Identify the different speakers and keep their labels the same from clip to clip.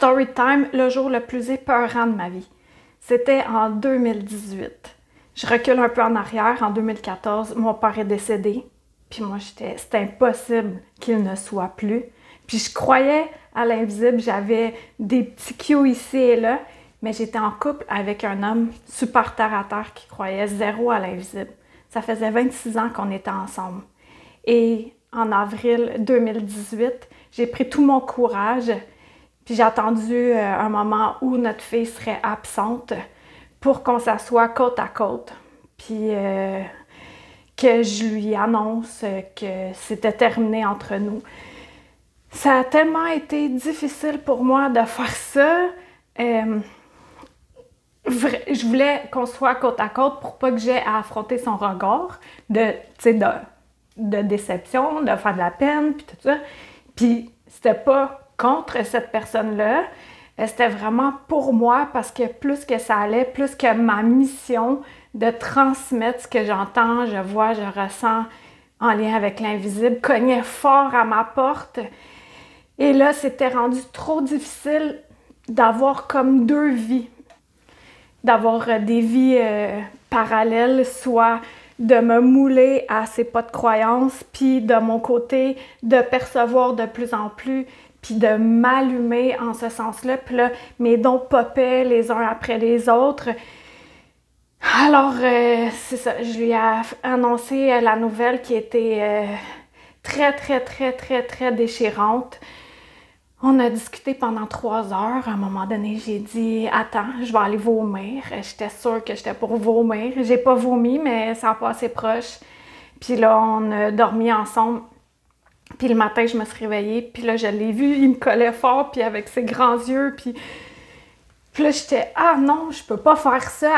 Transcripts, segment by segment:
Speaker 1: Story time, le jour le plus épeurant de ma vie. C'était en 2018. Je recule un peu en arrière. En 2014, mon père est décédé. Puis moi, c'était impossible qu'il ne soit plus. Puis je croyais à l'invisible. J'avais des petits cues ici et là. Mais j'étais en couple avec un homme super terre à terre qui croyait zéro à l'invisible. Ça faisait 26 ans qu'on était ensemble. Et en avril 2018, j'ai pris tout mon courage. Puis j'ai attendu un moment où notre fille serait absente pour qu'on s'assoie côte à côte. Puis que je lui annonce que c'était terminé entre nous. Ça a tellement été difficile pour moi de faire ça. Je voulais qu'on soit côte à côte pour pas que j'aie à affronter son regard de déception, de faire de la peine, puis tout ça. Puis c'était pas contre cette personne-là, c'était vraiment pour moi parce que plus que ça allait, plus que ma mission de transmettre ce que j'entends, je vois, je ressens en lien avec l'invisible cognait fort à ma porte. Et là, c'était rendu trop difficile d'avoir comme deux vies. D'avoir des vies parallèles, soit de me mouler à ces pas de croyances, puis de mon côté, de percevoir de plus en plus, puis de m'allumer en ce sens-là. Puis là, mes dons popaient les uns après les autres. Alors, c'est ça, je lui ai annoncé la nouvelle qui était très déchirante. On a discuté pendant 3 heures. À un moment donné, j'ai dit « Attends, je vais aller vomir. » J'étais sûre que j'étais pour vomir. J'ai pas vomi, mais ça a passé proche. Puis là, on a dormi ensemble. Puis le matin, je me suis réveillée. Puis là, je l'ai vu, il me collait fort, puis avec ses grands yeux. Puis là, j'étais « Ah non, je peux pas faire ça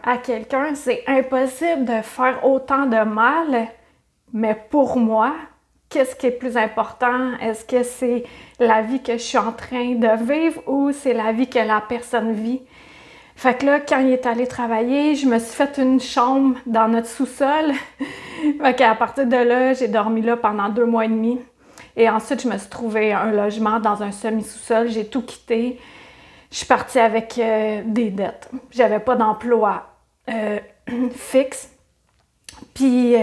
Speaker 1: à quelqu'un. C'est impossible de faire autant de mal. » Mais pour moi, qu'est-ce qui est plus important? Est-ce que c'est la vie que je suis en train de vivre ou c'est la vie que la personne vit? Fait que là, quand il est allé travailler, je me suis fait une chambre dans notre sous-sol. Fait qu'à partir de là, j'ai dormi là pendant 2 mois et demi. Et ensuite, je me suis trouvé un logement dans un semi-sous-sol. J'ai tout quitté. Je suis partie avec des dettes. J'avais pas d'emploi fixe. Puis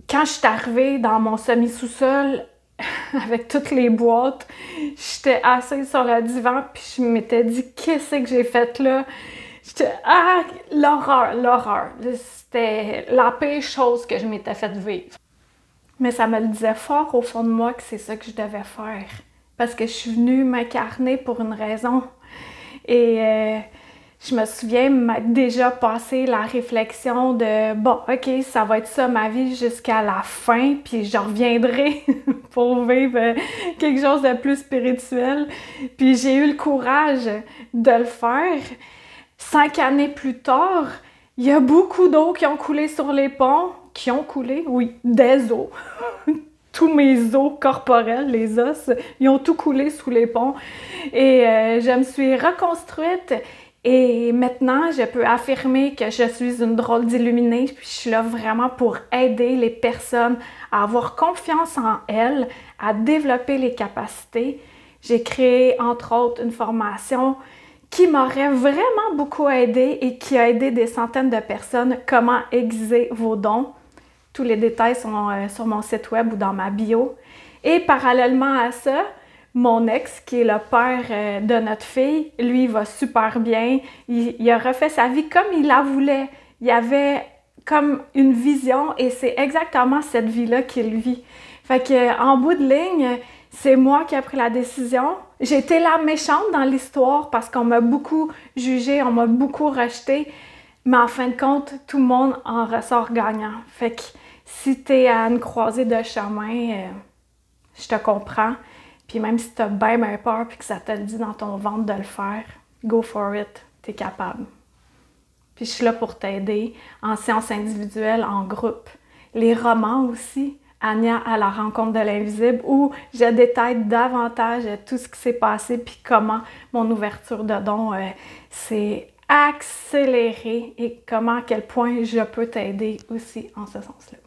Speaker 1: quand je suis arrivée dans mon semi-sous-sol avec toutes les boîtes, j'étais assise sur le divan puis je m'étais dit « Qu'est-ce que j'ai fait là? » J'étais « Ah! L'horreur! » C'était la pire chose que je m'étais fait vivre. Mais ça me le disait fort au fond de moi que c'est ça que je devais faire. Parce que je suis venue m'incarner pour une raison. Et je me souviens m'être déjà passé la réflexion de « Bon, OK, ça va être ça ma vie jusqu'à la fin, puis je reviendrai pour vivre quelque chose de plus spirituel. » Puis j'ai eu le courage de le faire. 5 années plus tard, il y a beaucoup d'eau qui ont coulé sur les ponts. Qui ont coulé? Oui, des os. Tous mes os corporels, les os, ils ont tout coulé sous les ponts. Et je me suis reconstruite. Et maintenant, je peux affirmer que je suis une drôle d'illuminée, puis je suis là vraiment pour aider les personnes à avoir confiance en elles, à développer les capacités. J'ai créé, entre autres, une formation qui m'aurait vraiment beaucoup aidé et qui a aidé des centaines de personnes. Comment aiguiser vos dons. Tous les détails sont sur mon site web ou dans ma bio. Et parallèlement à ça, mon ex, qui est le père de notre fille, lui, il va super bien. Il a refait sa vie comme il la voulait. Il avait comme une vision et c'est exactement cette vie-là qu'il vit. Fait que, en bout de ligne, c'est moi qui ai pris la décision. J'ai été la méchante dans l'histoire parce qu'on m'a beaucoup jugée, on m'a beaucoup rejetée. Mais en fin de compte, tout le monde en ressort gagnant. Fait que si t'es à une croisée de chemin, je te comprends. Puis même si t'as bien peur puis que ça te le dit dans ton ventre de le faire, go for it, t'es capable. Puis je suis là pour t'aider en séance individuelle, en groupe. Les romans aussi, Anya à la rencontre de l'invisible, où je détaille davantage tout ce qui s'est passé puis comment mon ouverture de don s'est accélérée et comment, à quel point je peux t'aider aussi en ce sens-là.